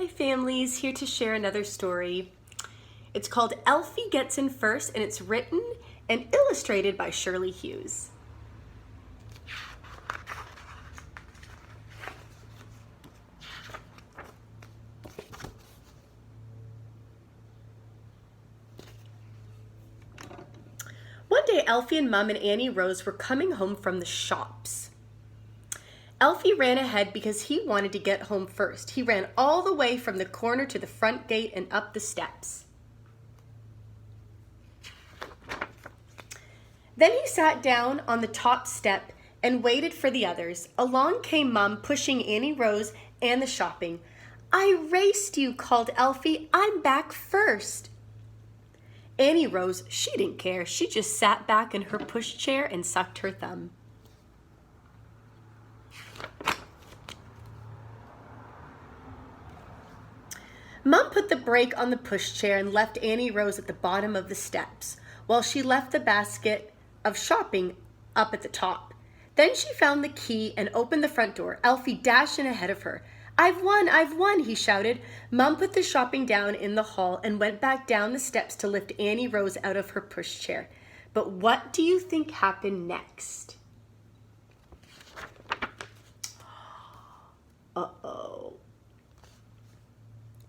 Hi families, here to share another story. It's called Alfie Gets in First, and it's written and illustrated by Shirley Hughs. One day Alfie and Mum and Annie Rose were coming home from the shops. Alfie ran ahead because he wanted to get home first. He ran all the way from the corner to the front gate and up the steps. Then he sat down on the top step and waited for the others. Along came Mum, pushing Annie Rose and the shopping. "I raced you," called Alfie. "I'm back first." Annie Rose, she didn't care. She just sat back in her pushchair and sucked her thumb. Mum put the brake on the pushchair and left Annie Rose at the bottom of the steps, while she left the basket of shopping up at the top. Then she found the key and opened the front door. Alfie dashed in ahead of her. I've won," he shouted. Mum put the shopping down in the hall and went back down the steps to lift Annie Rose out of her pushchair. But what do you think happened next? Uh-oh.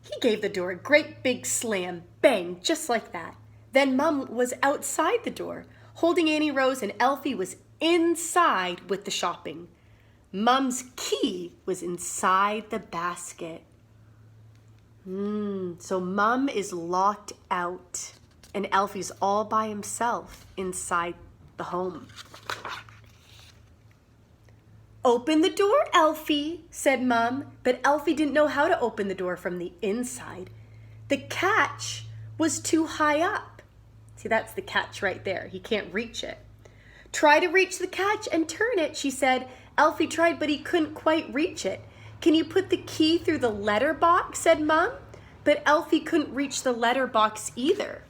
He gave the door a great big slam, bang, just like that. Then Mum was outside the door, holding Annie Rose, and Alfie was inside with the shopping. Mum's key was inside the basket. So Mum is locked out, and Alfie's all by himself inside the home. "Open the door, Alfie," said Mum, but Alfie didn't know how to open the door from the inside. The catch was too high up. See, that's the catch right there. He can't reach it. "Try to reach the catch and turn it," she said. Alfie tried, but he couldn't quite reach it. "Can you put the key through the letter box?" said Mum, but Alfie couldn't reach the letter box either.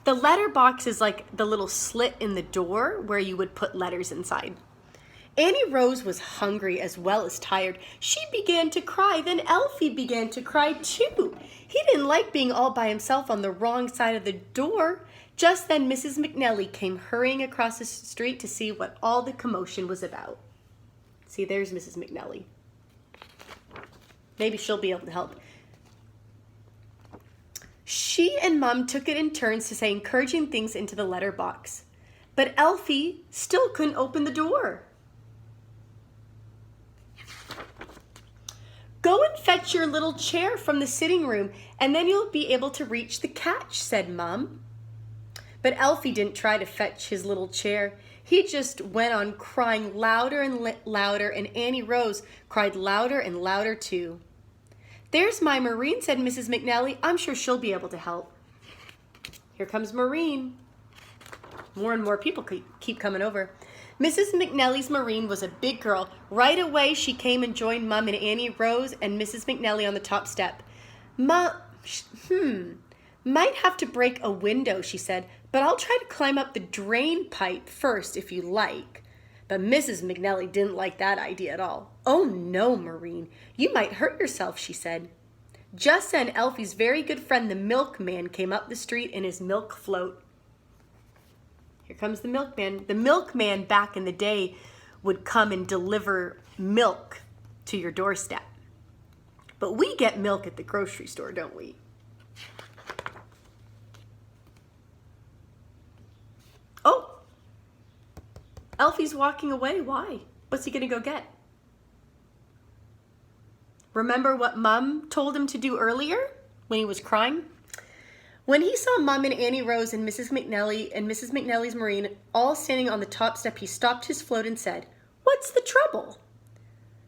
The letter box is like the little slit in the door where you would put letters inside. Annie Rose was hungry as well as tired. She began to cry. Then Alfie began to cry too. He didn't like being all by himself on the wrong side of the door. Just then Mrs. McNally came hurrying across the street to see what all the commotion was about. See, there's Mrs. McNally. Maybe she'll be able to help. She and Mum took it in turns to say encouraging things into the letter box. But Alfie still couldn't open the door. "Go and fetch your little chair from the sitting room, and then you'll be able to reach the catch," said Mum. But Alfie didn't try to fetch his little chair. He just went on crying louder and louder, and Annie Rose cried louder and louder too. "There's my Maureen," said Mrs. McNally. "I'm sure she'll be able to help." Here comes Maureen. More and more people keep coming over. Mrs. McNally's Maureen was a big girl. Right away, she came and joined Mum and Annie Rose and Mrs. McNally on the top step. Might have to break a window," she said, "but I'll try to climb up the drain pipe first if you like." But Mrs. McNally didn't like that idea at all. "Oh no, Maureen, you might hurt yourself," she said. Just then, Alfie's very good friend, the milkman, came up the street in his milk float. Here comes the milkman. The milkman back in the day would come and deliver milk to your doorstep. But we get milk at the grocery store, don't we? Oh, Alfie's walking away. Why? What's he gonna go get? Remember what Mum told him to do earlier when he was crying? When he saw Mum and Annie Rose and Mrs. McNally and Mrs. McNally's Maureen all standing on the top step, he stopped his float and said, "What's the trouble?"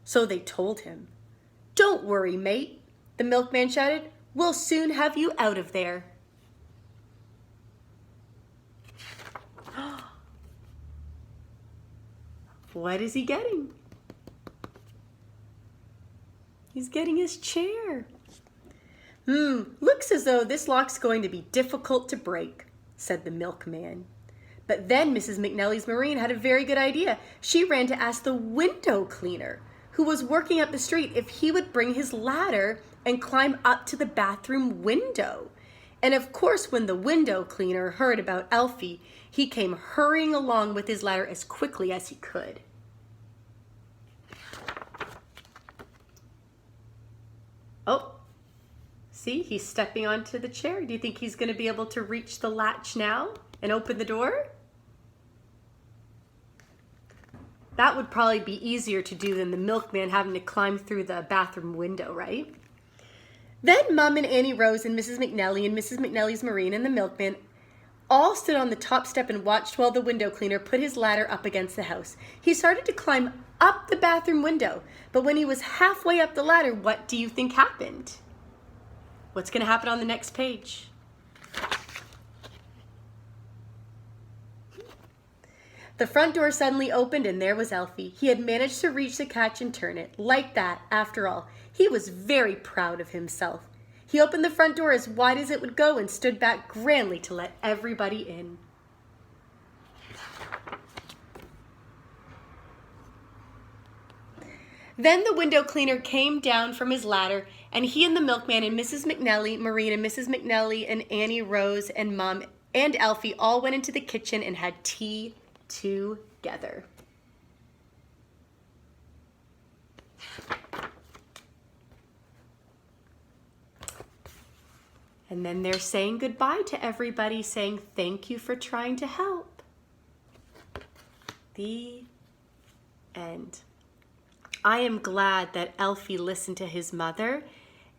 So they told him. "Don't worry, mate," the milkman shouted. "We'll soon have you out of there." What is he getting? He's getting his chair. Looks as though this lock's going to be difficult to break," said the milkman. But then Mrs. McNally's Marine had a very good idea. She ran to ask the window cleaner, who was working up the street, if he would bring his ladder and climb up to the bathroom window. And of course, when the window cleaner heard about Alfie, he came hurrying along with his ladder as quickly as he could. Oh, see, he's stepping onto the chair. Do you think he's going to be able to reach the latch now and open the door? That would probably be easier to do than the milkman having to climb through the bathroom window, right? Then Mom and Annie Rose and Mrs. McNally and Mrs. McNally's Marine and the milkman all stood on the top step and watched while the window cleaner put his ladder up against the house. He started to climb up the bathroom window, but when he was halfway up the ladder, what do you think happened? What's going to happen on the next page? The front door suddenly opened and there was Alfie. He had managed to reach the catch and turn it. Like that, after all. He was very proud of himself. He opened the front door as wide as it would go and stood back grandly to let everybody in. Then the window cleaner came down from his ladder, and he and the milkman and Mrs. McNally, Marine and Mrs. McNally and Annie Rose and Mom and Alfie all went into the kitchen and had tea together. And then they're saying goodbye to everybody, saying thank you for trying to help. The end. I am glad that Alfie listened to his mother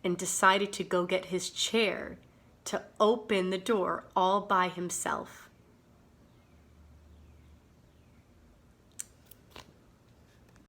and decided to go get his chair to open the door all by himself.